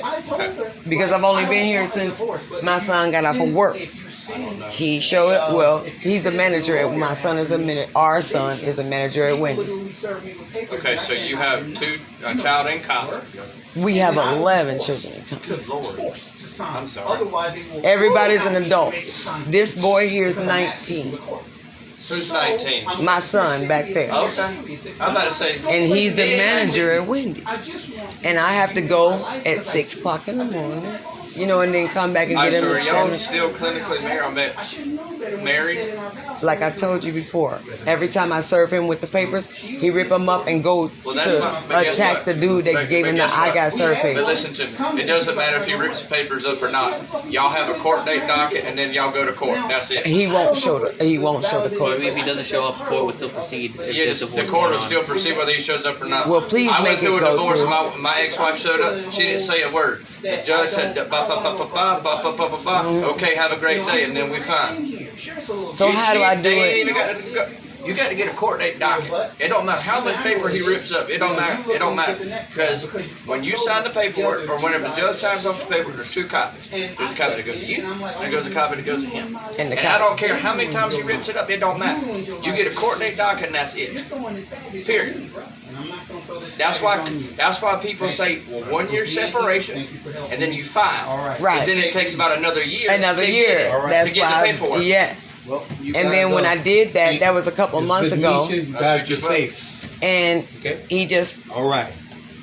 Speaker 1: I told her,
Speaker 2: Because
Speaker 1: like,
Speaker 2: I've only
Speaker 1: I
Speaker 2: been
Speaker 1: don't
Speaker 2: here
Speaker 1: want a
Speaker 2: since
Speaker 1: divorce, but
Speaker 2: my
Speaker 1: if you
Speaker 2: son got off of
Speaker 1: sin-
Speaker 2: work.
Speaker 1: if you sin,
Speaker 2: He showed up. Well,
Speaker 1: if you
Speaker 2: he's a
Speaker 1: sin,
Speaker 2: manager at my son is a our son is a manager at
Speaker 1: people literally
Speaker 2: Wendy's.
Speaker 1: serve me with papers
Speaker 3: Okay,
Speaker 1: and I
Speaker 3: so
Speaker 1: can't-
Speaker 3: you
Speaker 1: I
Speaker 3: have
Speaker 1: did
Speaker 3: a child in college.
Speaker 2: We have
Speaker 1: And I was
Speaker 2: 11
Speaker 1: forced.
Speaker 2: children.
Speaker 3: Good Lord.
Speaker 1: forced to sign.
Speaker 3: I'm sorry.
Speaker 1: Otherwise, they will
Speaker 2: Everybody's an
Speaker 1: make
Speaker 2: adult.
Speaker 1: it sign.
Speaker 2: This boy here is
Speaker 1: Because I'm asking
Speaker 2: 19.
Speaker 1: the courts.
Speaker 3: Who's
Speaker 1: So,
Speaker 3: 19?
Speaker 1: I'm
Speaker 2: My son back there.
Speaker 3: Okay.
Speaker 1: serious. If
Speaker 3: I'm about to say.
Speaker 2: And he's the
Speaker 3: Yeah,
Speaker 2: manager at Wendy's.
Speaker 1: I just want
Speaker 2: And I have to go at 6 o'clock in the morning, you know, and then come back and
Speaker 3: I'm
Speaker 2: get him
Speaker 3: sorry,
Speaker 2: at
Speaker 3: y'all
Speaker 2: 7.
Speaker 3: still clinically married.
Speaker 1: I should know better when
Speaker 3: Married?
Speaker 1: she said in our vows.
Speaker 2: Like I told you before, every time I serve him with the papers, he rip them up and go
Speaker 3: Well, that's not- but
Speaker 2: to
Speaker 3: guess
Speaker 2: attack
Speaker 3: what?
Speaker 2: the dude that
Speaker 3: But-
Speaker 2: gave
Speaker 3: but
Speaker 2: him the
Speaker 3: guess
Speaker 2: I
Speaker 3: what?
Speaker 2: got served
Speaker 3: But
Speaker 2: paper.
Speaker 3: listen to me. It doesn't matter if he rips the papers up or not. Y'all have a court date docket, and then y'all go to court. That's it.
Speaker 2: He won't show the
Speaker 5: But
Speaker 2: court.
Speaker 5: if he doesn't show up, court will still proceed. If
Speaker 3: Yeah,
Speaker 5: there's
Speaker 3: the
Speaker 5: divorce
Speaker 3: court will
Speaker 5: going on.
Speaker 3: still proceed whether he shows up or not.
Speaker 2: Well, please
Speaker 3: I went
Speaker 2: make
Speaker 3: through
Speaker 2: it
Speaker 3: a
Speaker 2: go
Speaker 3: divorce.
Speaker 2: through.
Speaker 3: My ex-wife showed up. She didn't say a word. The judge said, ba ba ba ba ba ba ba ba ba ba. Okay, have a great day, and then we fine.
Speaker 2: So how do I do
Speaker 3: They ain't
Speaker 2: it?
Speaker 3: even got to go. You got to get a court date docket. It don't matter how much paper he rips up. It don't matter. It don't matter. Because when you sign the paperwork, or whenever the judge signs off the paper, there's 2 copies. There's a copy that goes to you, and there's a copy that goes to him.
Speaker 2: And the
Speaker 3: And I don't care how many times he rips it up. It don't matter. You get a court date docket, and that's it. Period.
Speaker 1: And I'm not gonna throw this
Speaker 3: That's why people say, well, 1 year separation, and then you file.
Speaker 4: All right.
Speaker 2: Right.
Speaker 3: And then it takes about another year.
Speaker 2: Another
Speaker 3: to
Speaker 2: year.
Speaker 3: Get it,
Speaker 2: That's
Speaker 3: to get
Speaker 2: why.
Speaker 3: the paperwork.
Speaker 2: Yes.
Speaker 4: Well, you
Speaker 2: And
Speaker 4: guys,
Speaker 2: then when I did that, that was a couple
Speaker 4: it's
Speaker 2: months
Speaker 4: good to
Speaker 2: ago,
Speaker 4: meet you. You
Speaker 3: That's
Speaker 4: guys
Speaker 3: what
Speaker 4: be
Speaker 3: you
Speaker 4: safe.
Speaker 2: and
Speaker 4: Okay.
Speaker 2: he just
Speaker 4: All right.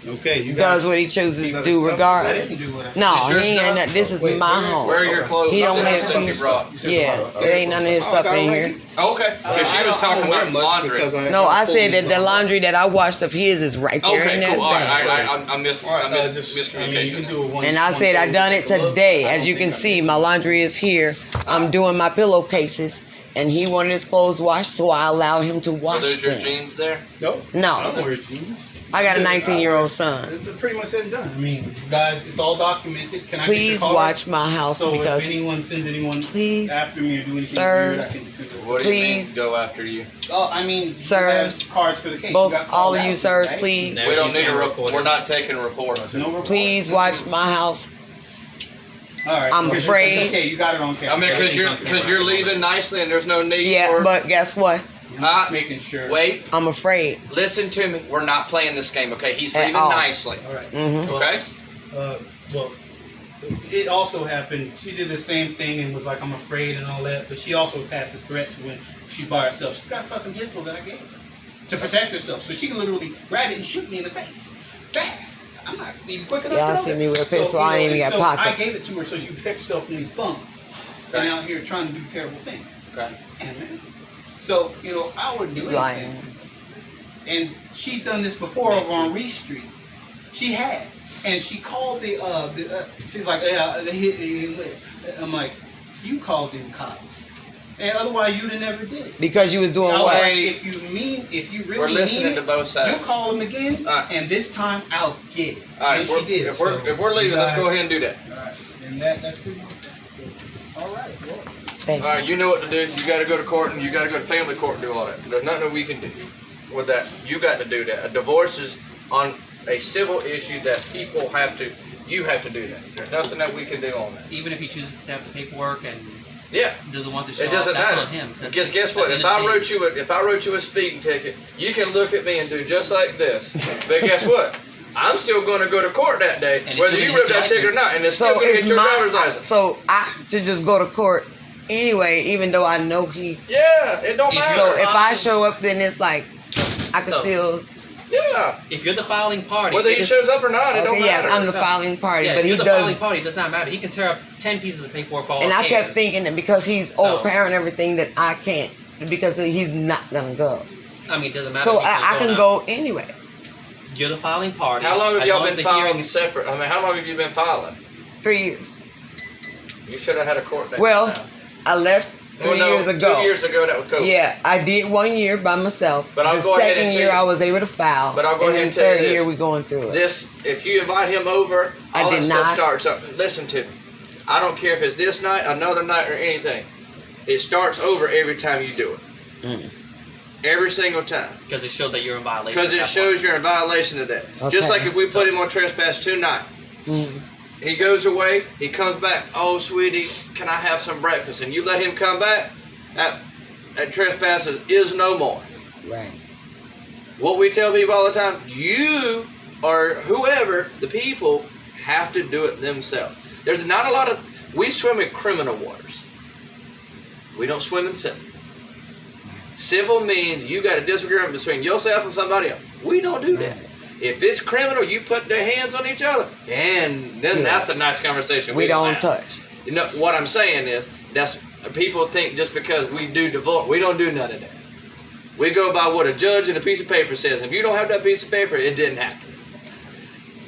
Speaker 4: Okay. You
Speaker 2: does
Speaker 4: guys.
Speaker 2: what he chooses to
Speaker 3: Got
Speaker 2: do
Speaker 3: his stuff
Speaker 2: regardless.
Speaker 4: I didn't do what I-
Speaker 2: No,
Speaker 3: Is yours
Speaker 2: he ain't.
Speaker 3: done?
Speaker 2: Not, this is
Speaker 4: Wait,
Speaker 2: my
Speaker 4: where-
Speaker 2: home.
Speaker 3: Where are your clothes?
Speaker 2: He don't
Speaker 3: Nothing
Speaker 2: have
Speaker 3: else that you
Speaker 2: things-
Speaker 3: brought.
Speaker 2: Yeah, there ain't none of his stuff in here.
Speaker 3: Okay. Because she was talking about laundry.
Speaker 2: No, I said that the laundry that I washed of his is right there in
Speaker 3: Okay,
Speaker 2: that
Speaker 3: cool. All right,
Speaker 2: bag.
Speaker 3: I'm miscommunication.
Speaker 2: And I said I done it today. As you can see, my laundry is here. I'm doing my pillowcases, and he wanted his clothes washed, so I allowed him to
Speaker 3: Are
Speaker 2: wash
Speaker 3: those your
Speaker 2: them.
Speaker 3: jeans there?
Speaker 4: No. I don't
Speaker 2: No,
Speaker 4: wear jeans.
Speaker 2: I got a 19-year-old son.
Speaker 4: It's pretty much said and done. I mean, you guys, it's all documented. Can I get
Speaker 2: Please
Speaker 4: your card?
Speaker 2: watch my house
Speaker 4: So
Speaker 2: because
Speaker 4: if anyone sends anyone
Speaker 2: Please,
Speaker 4: after me or do anything
Speaker 2: sirs,
Speaker 4: weird, I can do this.
Speaker 3: What do you mean
Speaker 2: Please.
Speaker 3: go after you?
Speaker 4: Oh, I mean,
Speaker 2: Sirs,
Speaker 4: you have cards for the case.
Speaker 2: both
Speaker 4: You got
Speaker 2: all
Speaker 4: called
Speaker 2: of you
Speaker 4: out,
Speaker 2: sirs,
Speaker 4: right?
Speaker 2: please,
Speaker 3: We don't need a report. We're not taking a report.
Speaker 4: No report.
Speaker 2: please watch my house.
Speaker 4: All right.
Speaker 2: I'm
Speaker 4: Because
Speaker 2: afraid-
Speaker 4: it's okay, you got it on camera.
Speaker 3: I mean, because you're leaving nicely and there's no need
Speaker 2: Yeah,
Speaker 3: for.
Speaker 2: but guess what?
Speaker 3: Uh,
Speaker 4: making sure.
Speaker 3: Wait,
Speaker 2: I'm afraid.
Speaker 3: listen to me. We're not playing this game, okay? He's
Speaker 2: At
Speaker 3: leaving
Speaker 2: all.
Speaker 3: nicely.
Speaker 4: All right.
Speaker 2: Mhm.
Speaker 3: Okay?
Speaker 4: Well, it also happened. She did the same thing and was like, "I'm afraid" and all that. But she also passes threats when she's by herself. She's got a fucking pistol that I gave her to protect herself, so she can literally grab it and shoot me in the face, fast. I'm not even quick enough.
Speaker 2: Y'all
Speaker 4: to know
Speaker 2: see
Speaker 4: that.
Speaker 2: me with a pistol,
Speaker 4: you
Speaker 2: I ain't
Speaker 4: know,
Speaker 2: even
Speaker 4: and
Speaker 2: got
Speaker 4: so
Speaker 2: pockets.
Speaker 4: I gave it to her so she could protect herself from these bums.
Speaker 3: Okay.
Speaker 4: And out here trying to do terrible things.
Speaker 3: Okay.
Speaker 4: And man, so I would do
Speaker 2: He's
Speaker 4: anything.
Speaker 2: lying.
Speaker 4: And she's done this before over on Reese Street. She has. And she called she's like, yeah, they hit. I'm like, you called them cops. And otherwise you'd have never did it.
Speaker 2: Because you was doing
Speaker 4: I was
Speaker 2: what?
Speaker 4: like, if you really
Speaker 3: We're listening
Speaker 4: mean
Speaker 3: to
Speaker 4: it,
Speaker 3: both sides.
Speaker 4: you call them again, and this time I'll get it.
Speaker 3: All right,
Speaker 4: And she did.
Speaker 3: if we're leaving, let's go ahead and do that.
Speaker 4: Alright, and that's pretty much it. Alright, well.
Speaker 2: Thank
Speaker 3: All right, you know what to do. You got to go to court and you got to go to family court and do all that. There's nothing that we can do with that. You got to do that. A divorce is on a civil issue that people have to. You have to do that. There's nothing that we can do on that.
Speaker 5: Even if he chooses to have the paperwork and
Speaker 3: Yeah.
Speaker 5: doesn't want to show
Speaker 3: It doesn't
Speaker 5: up, that's
Speaker 3: matter.
Speaker 5: on him.
Speaker 3: Because guess what? If I wrote you a speeding ticket, you can look at me and do just like this. But guess what? I'm still going to go to court that day,
Speaker 5: And it's
Speaker 3: whether
Speaker 5: still
Speaker 3: you
Speaker 5: gonna
Speaker 3: wrote
Speaker 5: hit
Speaker 3: that
Speaker 5: your
Speaker 3: ticket or
Speaker 5: license.
Speaker 3: not, and it's still
Speaker 2: So
Speaker 3: going to
Speaker 2: it's
Speaker 3: hit your driver's
Speaker 2: my.
Speaker 3: license.
Speaker 2: So I should just go to court anyway, even though I know he.
Speaker 3: Yeah, it don't
Speaker 5: If
Speaker 3: matter.
Speaker 2: So if I show up, then it's like I can
Speaker 5: So-
Speaker 2: still.
Speaker 3: Yeah,
Speaker 5: If you're the filing party,
Speaker 3: whether
Speaker 5: it
Speaker 3: he
Speaker 5: is-
Speaker 3: shows up or not, it don't
Speaker 2: Okay, yes,
Speaker 3: matter.
Speaker 2: I'm the filing party,
Speaker 5: yeah,
Speaker 2: but
Speaker 5: if
Speaker 2: he
Speaker 5: you're the filing
Speaker 2: does.
Speaker 5: party, it does not matter. He can tear up 10 pieces of paperwork for all
Speaker 2: And I kept
Speaker 5: cares.
Speaker 2: thinking that because he's overpowering everything that I can't, because he's not gonna go.
Speaker 5: I mean, it doesn't matter.
Speaker 2: So
Speaker 5: if he's
Speaker 2: I can
Speaker 5: going
Speaker 2: go anyway.
Speaker 5: out. You're the filing party.
Speaker 3: How long have
Speaker 5: As
Speaker 3: y'all
Speaker 5: long
Speaker 3: been
Speaker 5: as the
Speaker 3: filing
Speaker 5: hearing-
Speaker 3: separate? I mean, how long have you been filing?
Speaker 2: 3 years.
Speaker 3: You should have had a court date.
Speaker 2: Well,
Speaker 3: now.
Speaker 2: I left
Speaker 3: Well,
Speaker 2: 3
Speaker 3: no,
Speaker 2: years ago.
Speaker 3: 2 years ago, that was COVID.
Speaker 2: Yeah, I did 1 year by myself.
Speaker 3: But I'll
Speaker 2: the
Speaker 3: go ahead
Speaker 2: second
Speaker 3: and tell
Speaker 2: year
Speaker 3: you-
Speaker 2: I was able to file.
Speaker 3: But I'll go
Speaker 2: and
Speaker 3: ahead
Speaker 2: then
Speaker 3: and tell you
Speaker 2: third
Speaker 3: this.
Speaker 2: year we going through it.
Speaker 3: This, if you invite him over,
Speaker 2: I
Speaker 3: all
Speaker 2: did
Speaker 3: that stuff
Speaker 2: not.
Speaker 3: starts up. Listen to me. I don't care if it's this night, another night, or anything. It starts over every time you do it. Every single time.
Speaker 5: Because it shows that you're in violation.
Speaker 3: Because
Speaker 5: at
Speaker 3: it
Speaker 5: that
Speaker 3: shows you're in violation of that.
Speaker 2: Okay.
Speaker 3: Just like if we put him on trespass tonight. He goes away, he comes back, oh sweetie, can I have some breakfast? And you let him come back, that trespass is no more.
Speaker 2: Right.
Speaker 3: What we tell people all the time, you or whoever, the people, have to do it themselves. There's not a lot of, we swim in criminal waters. We don't swim in civil. Civil means you got a disagreement between yourself and somebody else. We don't do that. If it's criminal, you put their hands on each other, and then that's a nice conversation.
Speaker 2: We don't
Speaker 3: have.
Speaker 2: touch.
Speaker 3: You know what I'm saying is that's people think just because we do divorce, we don't do none of that. We go by what a judge and a piece of paper says. If you don't have that piece of paper, it didn't happen.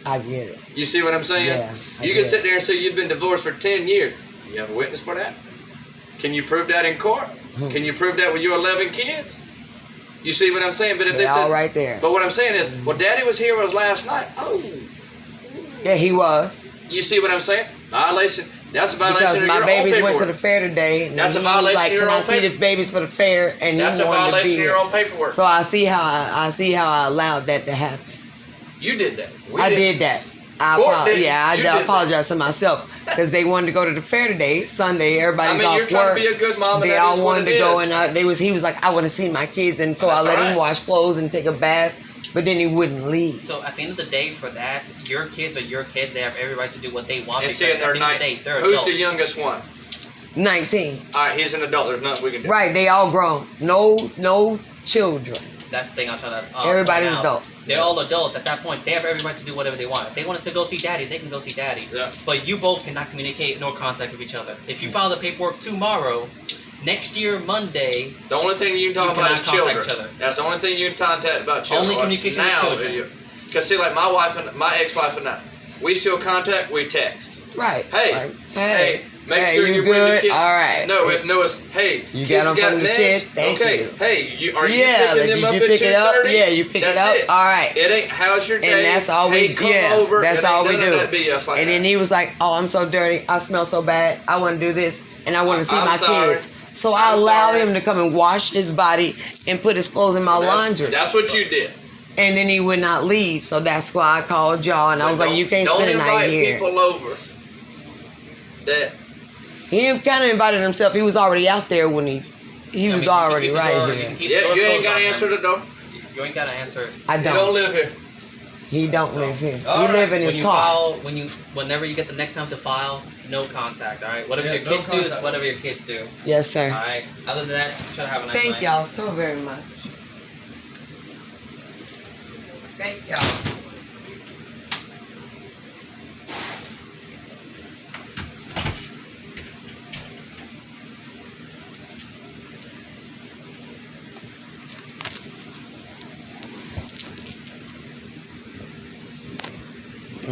Speaker 2: I get it.
Speaker 3: You see what I'm saying?
Speaker 2: Yeah, I
Speaker 3: You
Speaker 2: get
Speaker 3: can sit
Speaker 2: it.
Speaker 3: there and say you've been divorced for 10 years. You have a witness for that? Can you prove that in court? Can you prove that with your 11 kids? You see what I'm saying? But if
Speaker 2: They're
Speaker 3: they
Speaker 2: all
Speaker 3: say,
Speaker 2: right there.
Speaker 3: But what I'm saying is, well, Daddy was here was last night. Oh,
Speaker 2: Yeah, he was.
Speaker 3: you see what I'm saying? Violation. That's a violation
Speaker 2: Because
Speaker 3: of
Speaker 2: my
Speaker 3: your own
Speaker 2: babies went to
Speaker 3: paperwork.
Speaker 2: the fair today. And
Speaker 3: That's a
Speaker 2: he
Speaker 3: violation
Speaker 2: was like,
Speaker 3: of your
Speaker 2: can I
Speaker 3: own
Speaker 2: see the
Speaker 3: paper-
Speaker 2: babies for the fair? And
Speaker 3: That's
Speaker 2: he
Speaker 3: a
Speaker 2: wanted to
Speaker 3: violation
Speaker 2: be
Speaker 3: of your
Speaker 2: here.
Speaker 3: own paperwork.
Speaker 2: So I see how I allowed that to happen.
Speaker 3: You did that. We
Speaker 2: I
Speaker 3: didn't.
Speaker 2: did that. I
Speaker 3: Court didn't.
Speaker 2: I
Speaker 3: You did that.
Speaker 2: apologize to myself because they wanted to go to the fair today, Sunday. Everybody's
Speaker 3: I mean, you're
Speaker 2: off
Speaker 3: trying
Speaker 2: work.
Speaker 3: to be a good mom, and
Speaker 2: They
Speaker 3: that
Speaker 2: all
Speaker 3: is what
Speaker 2: wanted
Speaker 3: it
Speaker 2: to go,
Speaker 3: is.
Speaker 2: and he was like, I want to see my kids, and so I
Speaker 3: That's
Speaker 2: let
Speaker 3: all
Speaker 2: him
Speaker 3: right.
Speaker 2: wash clothes and take a bath, but then he wouldn't leave.
Speaker 5: So at the end of the day, for that, your kids are your kids. They have every right to do what they want.
Speaker 3: And
Speaker 5: Because
Speaker 3: see,
Speaker 5: at the
Speaker 3: they're
Speaker 5: end of the day, they're
Speaker 3: Who's
Speaker 5: adults.
Speaker 3: the youngest one?
Speaker 2: 19.
Speaker 3: All right, he's an adult. There's nothing we can do.
Speaker 2: Right, they all grown. No children.
Speaker 5: That's the thing I'm trying to.
Speaker 2: Everybody's
Speaker 5: point out.
Speaker 2: adults.
Speaker 5: They're all adults at that point. They have every right to do whatever they want. If they want us to go see daddy, they can go see daddy.
Speaker 3: Yeah.
Speaker 5: But you both cannot communicate nor contact with each other. If you file the paperwork tomorrow, next year Monday,
Speaker 3: The only thing you can talk
Speaker 5: You
Speaker 3: about is
Speaker 5: cannot contact
Speaker 3: children.
Speaker 5: each other.
Speaker 3: That's the only thing you can contact about children.
Speaker 5: Only communication with children.
Speaker 3: Because see, like my ex-wife and I, we still contact. We text.
Speaker 2: Right.
Speaker 3: Hey,
Speaker 2: right.
Speaker 3: hey, make
Speaker 2: hey,
Speaker 3: sure
Speaker 2: you
Speaker 3: you bring the
Speaker 2: good?
Speaker 3: kids.
Speaker 2: All right.
Speaker 3: No, it's hey.
Speaker 2: You
Speaker 3: kids
Speaker 2: got 'em from the
Speaker 3: meds?
Speaker 2: shit? Thank
Speaker 3: okay.
Speaker 2: you.
Speaker 3: Hey, are you
Speaker 2: Yeah,
Speaker 3: picking them
Speaker 2: did
Speaker 3: up
Speaker 2: you
Speaker 3: at
Speaker 2: pick it up?
Speaker 3: 2:30?
Speaker 2: Yeah, you pick it
Speaker 3: That's
Speaker 2: up?
Speaker 3: It.
Speaker 2: All right.
Speaker 3: It ain't how's your day?
Speaker 2: And that's all
Speaker 3: hey,
Speaker 2: we
Speaker 3: come
Speaker 2: yeah.
Speaker 3: over.
Speaker 2: That's
Speaker 3: It ain't
Speaker 2: all we
Speaker 3: none
Speaker 2: do.
Speaker 3: of that BS like
Speaker 2: And then
Speaker 3: that.
Speaker 2: he was like, "Oh, I'm so dirty. I smell so bad. I want to do this, and I want to see
Speaker 3: I'm
Speaker 2: my
Speaker 3: sorry.
Speaker 2: kids." So I
Speaker 3: I'm
Speaker 2: allowed
Speaker 3: sorry.
Speaker 2: him to come and wash his body and put his clothes in my laundry.
Speaker 3: That's what you did.
Speaker 2: And then he would not leave. So that's why I called y'all, and I was like, "You can't spend a night
Speaker 3: Don't
Speaker 2: here."
Speaker 3: invite people over. That
Speaker 2: He kind of invited himself. He was already out there when he
Speaker 5: I
Speaker 2: was
Speaker 5: mean,
Speaker 2: already
Speaker 5: you can keep the
Speaker 2: right
Speaker 5: door-
Speaker 2: here.
Speaker 5: You can keep the
Speaker 3: yeah,
Speaker 5: door
Speaker 3: you ain't
Speaker 5: closed
Speaker 3: got to
Speaker 5: on
Speaker 3: answer
Speaker 5: them.
Speaker 3: the door.
Speaker 5: You ain't got to answer.
Speaker 2: I
Speaker 3: You don't
Speaker 2: don't.
Speaker 3: live here.
Speaker 2: He don't live here.
Speaker 3: All
Speaker 2: He
Speaker 3: right.
Speaker 2: live in
Speaker 5: When
Speaker 2: his
Speaker 5: you
Speaker 2: car.
Speaker 5: file, whenever you get the next time to file, no contact. All right. Whatever
Speaker 3: Yeah,
Speaker 5: your
Speaker 3: no
Speaker 5: kids do is
Speaker 3: contact.
Speaker 5: whatever your kids do.
Speaker 2: Yes, sir.
Speaker 5: All right. Other than that, try to have a nice
Speaker 2: Thank
Speaker 5: night.
Speaker 2: y'all so very much. Thank y'all.